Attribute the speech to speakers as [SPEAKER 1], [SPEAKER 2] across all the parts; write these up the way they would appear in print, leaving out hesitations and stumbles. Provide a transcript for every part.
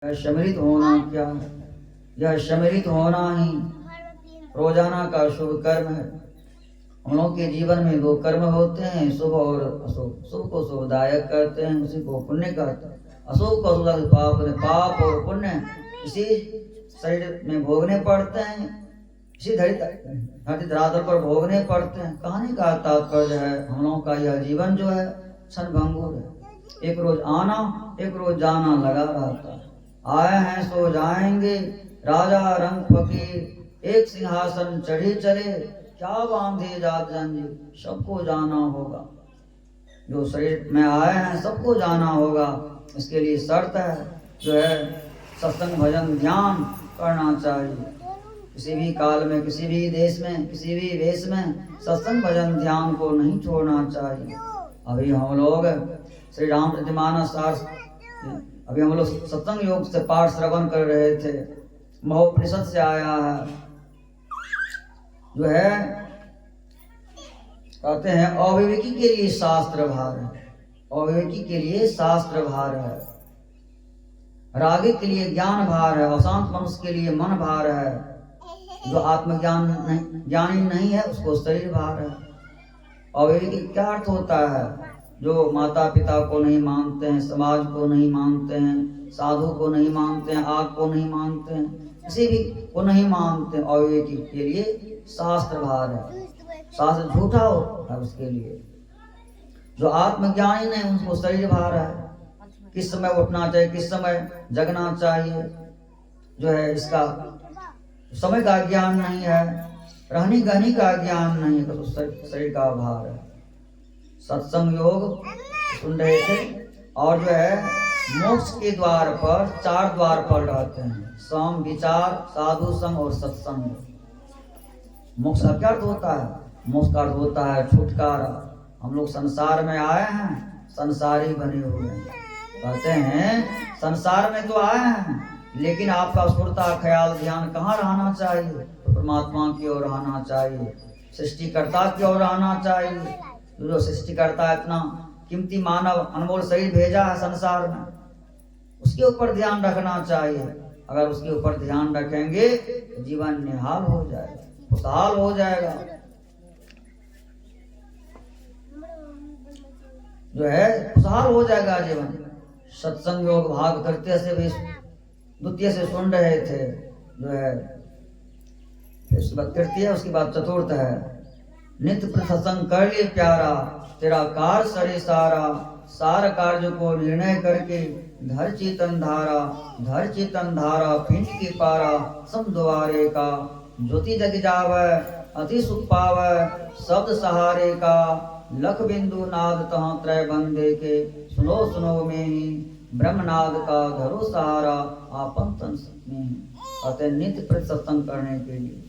[SPEAKER 1] यह सम्मिलित होना क्या है? यह सम्मिलित होना ही रोजाना का शुभ कर्म है। हम लोग के जीवन में दो कर्म होते हैं, शुभ और अशुभ। शुभ को शुभदायक कहते हैं, उसी को पुण्य कहते हैं। अशुभ को अशुभ पाप, पाप और पुण्य इसी शरीर में भोगने पड़ते हैं, इसी धरती धरातल पर भोगने पड़ते हैं। कहने का तात्पर्य है, हम लोगों का यह जीवन जो है क्षणभंगुर है। एक रोज आना एक रोज जाना लगा रहता है। आए हैं सो जाएंगे, राजा रंग फकीर एक सिंहासन चढ़ी चले, क्या बांधे जात जंजीर, सबको जाना होगा। जो शरीर में आए हैं सबको जाना होगा। इसके लिए शर्त है जो है सत्संग भजन ध्यान करना चाहिए। किसी भी काल में, किसी भी देश में, किसी भी वेश में सत्संग भजन ध्यान को नहीं छोड़ना चाहिए। अभी हम लोग श्री राम प्रतिमानस अभी हम लोग सत्संग योग से पाठ श्रवण कर रहे थे। महोपनिषद से आया है, जो है कहते हैं अविवेकी के लिए शास्त्र भार है, अविवेकी के लिए शास्त्र भार है, रागी के लिए ज्ञान भार है, अशांत मनुष्य के लिए मन भार है, जो आत्मज्ञान ज्ञानी नहीं है उसको शरीर भार है। अविवेकी क्या अर्थ होता है? जो माता पिता को नहीं मानते हैं, समाज को नहीं मानते हैं, साधु को नहीं मानते हैं, आग को नहीं मानते हैं, किसी भी को नहीं मानते हैं। अविवेकी के लिए शास्त्र भार है, शास्त्र झूठा होता है उसके लिए। जो आत्मज्ञानी नहीं उनको शरीर भार है। किस समय उठना चाहिए, किस समय जगना चाहिए, जो है इसका समय का ज्ञान नहीं है, रहनी गहनी का ज्ञान नहीं है, तो शरीर का भार है। सत्संग योग सुन रहे थे, और जो है मोक्ष के द्वार पर 4 द्वार पर रहते हैं, सम विचार साधु संग और सत्संग। मोक्ष का क्या अर्थ होता है? मोक्ष का अर्थ होता है छुटकारा। हम लोग संसार में आए हैं, संसारी बने हुए हैं। कहते हैं संसार में तो आए हैं, लेकिन आपका सुरता ख्याल ध्यान कहाँ रहना चाहिए? तो परमात्मा की ओर रहना चाहिए, सृष्टिकर्ता की ओर रहना चाहिए। जो सृष्टिकर्ता इतना कीमती मानव अनमोल शरीर भेजा है संसार में, उसके ऊपर ध्यान रखना चाहिए। अगर उसके ऊपर ध्यान रखेंगे तो जीवन निहाल हो जाएगा, खुशहाल हो जाएगा। जो है खुशहाल हो जाएगा जीवन। सत्संग योग भाग तृतीय से भी द्वितीय से सुन रहे थे, जो है उसके बाद तृतीय, उसके बाद चतुर्थ है। नित्य प्रसंग कर ले प्यारा, तेरा कार सरे सारा, सार कार्य को निर्णय करके धर चेतन धारा, धर चेतन धारा पिंड के पारा, सम द्वारे का ज्योति जग जावै, अति सुख पावै, शब्द सहारे का, लख बिंदु नाद तहाँ त्रय बंदे के, सुनो सुनो में ही ब्रह्मनाद का धरो सहारा, आपन तन में। अतः नित्य प्रसंग करने के लिए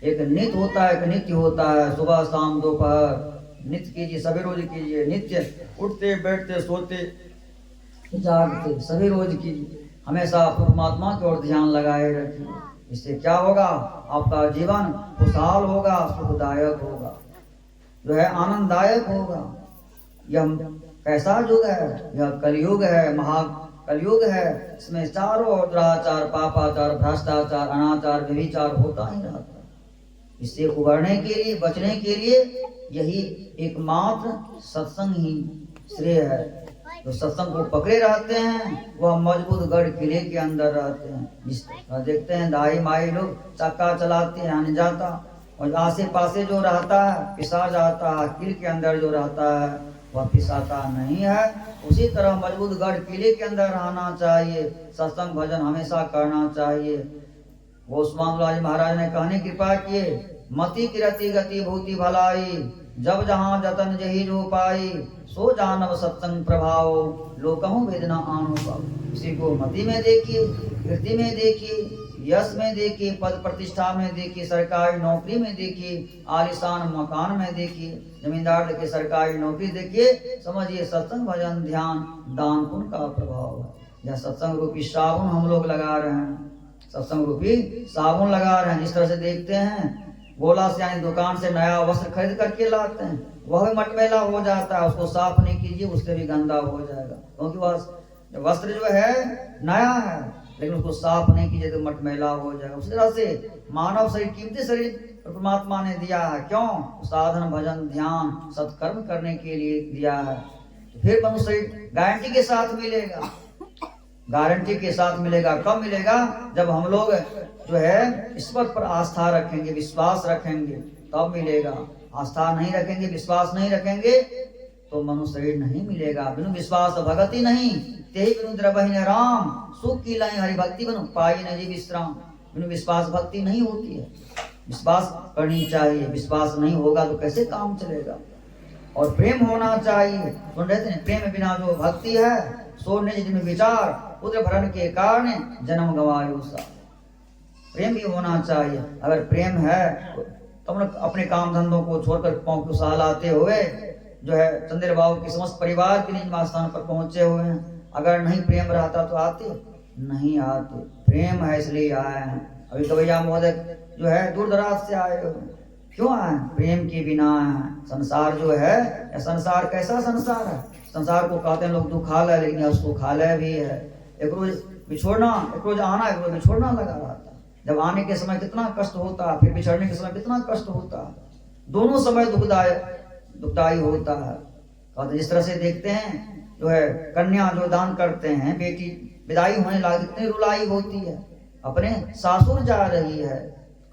[SPEAKER 1] एक नित्य होता है, एक नित्य होता है। सुबह शाम दोपहर नित्य कीजिए, सभी रोज कीजिए। नित्य उठते बैठते सोते जागते सभी रोज कीजिए। हमेशा परमात्मा की ओर ध्यान लगाए रखिए। इससे क्या होगा? आपका जीवन खुशहाल होगा, सुखदायक होगा, जो है आनंददायक होगा। यह कैसा युग है? यह कलयुग है, महा कलयुग है। इसमें चारों ओर दुराचार, पापाचार, भ्रष्टाचार, अनाचार, व्यभिचार होता ही रहता है। इससे उबरने के लिए, बचने के लिए यही एकमात्र सत्संग ही श्रेय है। जो सत्संग को पकड़े रहते हैं वह मजबूत गढ़ किले के अंदर रहते हैं। देखते हैं दाई माई लोग चक्का चलाते हैं, आने जाता, और आसे पासे जो रहता है पिसा जाता है। किले के अंदर जो रहता है वह पिसाता नहीं है। उसी तरह मजबूत गढ़ किले के अंदर रहना चाहिए। सत्संग भजन हमेशा करना चाहिए। गोस्वामी महाराज ने कहने कृपा किए, मति किरति गति भूति भलाई, जब जहाँ जतन जही जो पाई, सो जानव सत्संग प्रभाव, लोकहु वेदना आनु पाओ। किसी को मति में देखिए, कीर्ति में देखिए, यश में देखिए, पद प्रतिष्ठा में देखिए, सरकारी नौकरी में देखिए, आलिशान मकान में देखिए, जमींदार देखिए, सरकारी नौकरी देखिए, समझिए सत्संग भजन ध्यान दान पुण्य का प्रभाव है। यह सत्संग रूपी साबुन हम लोग लगा रहे हैं, सत्संग रूपी साबुन लगा रहे हैं। जिस तरह से देखते हैं गोला से यानी दुकान से नया वस्त्र खरीद करके लाते हैं, वह भी मटमैला हो जाता है। उसको साफ नहीं कीजिए, उससे भी गंदा हो जाएगा, क्योंकि वह वस्त्र जो है नया है, लेकिन उसको साफ नहीं कीजिए तो मटमैला हो जाएगा। उसी तरह से मानव शरीर कीमती शरीर परमात्मा ने दिया है, क्यों? साधन भजन ध्यान सत्कर्म करने के लिए दिया है। तो फिर मनुष्य शरीर गारंटी के साथ मिलेगा, गारंटी के साथ मिलेगा। कब मिलेगा? जब हम लोग जो है ईश्वर पर आस्था रखेंगे, विश्वास रखेंगे, तब मिलेगा। आस्था नहीं रखेंगे, विश्वास नहीं रखेंगे तो मनुष्य शरीर नहीं मिलेगा। बिनु विश्वास भगति नहीं, तेहि बिनु द्रवहि राम, सुख की लाई हरि भक्ति बिनु पाई न जी विश्राम। बिनु विश्वास भक्ति नहीं होती है, विश्वास करनी चाहिए। विश्वास नहीं होगा तो कैसे काम चलेगा? और प्रेम होना चाहिए। सुन रहे थे, प्रेम बिना जो भक्ति है सो निज जिन विचार, उद्र भरण के कारण जन्म गवायो सा। प्रेम भी होना चाहिए। अगर प्रेम है तो अपने काम धंधों को छोड़कर पांव को सहलाते हुए जो है चंदेर बाबू के समस्त परिवार के निज स्थान पर पहुंचे हुए हैं। अगर नहीं प्रेम रहता तो आते नहीं आते। प्रेम है इसलिए आए हैं। अभी कवैया महोदय जो है दूर दराज से आए हो, क्यों आए? प्रेम के बिना है। संसार जो है, संसार कैसा संसार है? संसार को कहते हैं लोग दुखालय, लेकिन यह सुखालय भी है। एक रोज बिछोड़ना, एक रोज आना, एक रोज बिछोड़ना लगा रहता। जब आने के समय कितना कष्ट होता, फिर बिछड़ने के समय कितना कष्ट होता। दोनों समय दुखदायी होता है। कहते जिस तरह से देखते हैं जो है कन्या जो दान करते हैं, बेटी विदाई होने लगी कितनी रुलाई होती है, अपने सासुर जा रही है।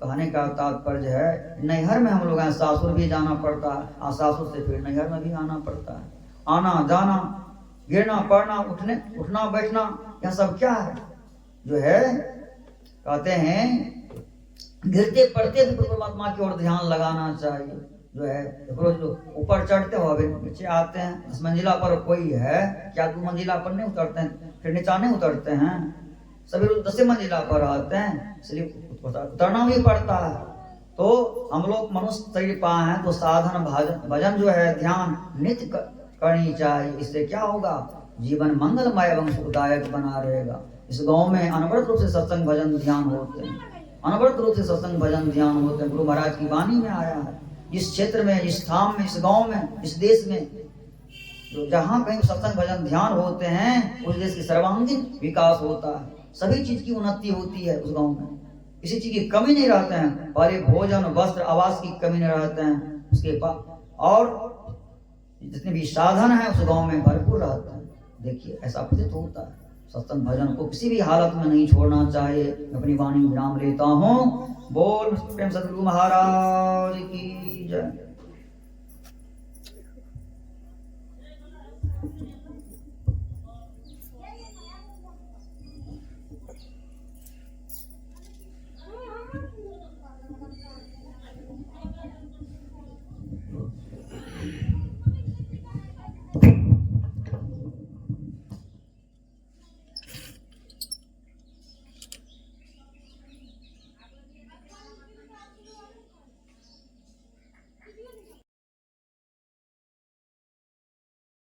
[SPEAKER 1] कहने का तात्पर्य है नैहर में हम लोग हैं, सासुर भी जाना पड़ता है और सासुर से फिर नैहर में भी आना पड़ता है। आना जाना, गिरना पड़ना, उठना बैठना, यह सब क्या है? जो है कहते हैं गिरते पड़ते भी परमात्मा की ओर ध्यान लगाना चाहिए। जो है जो ऊपर चढ़ते हो अभी नीचे आते हैं। 10 मंजिला पर कोई है क्या? 2 मंजिला पर नहीं उतरते हैं, फिर नीचा नहीं उतरते हैं। सभी लोग 10 मंजिला पर आते हैं, इसलिए उतरना भी पड़ता है। तो हम लोग मनुष्य शरीर पाए हैं तो साधन भजन जो है ध्यान नित्य करनी चाहिए। इससे क्या होगा? जीवन मंगलमय एवं सुखदायक बना रहेगा। इस गांव में अनवरत रूप से सत्संग भजन ध्यान होते हैं, अनवरत रूप से सत्संग भजन ध्यान होते हैं। गुरु महाराज की वाणी में आया है, इस क्षेत्र में, इस धाम में, इस गांव में, इस देश में जो जहाँ कहीं सत्संग भजन ध्यान होते हैं उस देश की सर्वांगीण विकास होता है। सभी चीज की उन्नति होती है उस गांव में, किसी चीज की कमी नहीं रहते हैं। पहले भोजन वस्त्र आवास की कमी नहीं रहते हैं, उसके और जितने भी साधन है उस गांव में भरपूर रहते हैं। देखिए ऐसा प्रतीत होता है। सत्संग भजन को किसी भी हालत में नहीं छोड़ना चाहिए। अपनी वाणी विराम लेता हूँ। बोल प्रेम सतगुरु महाराज की जय।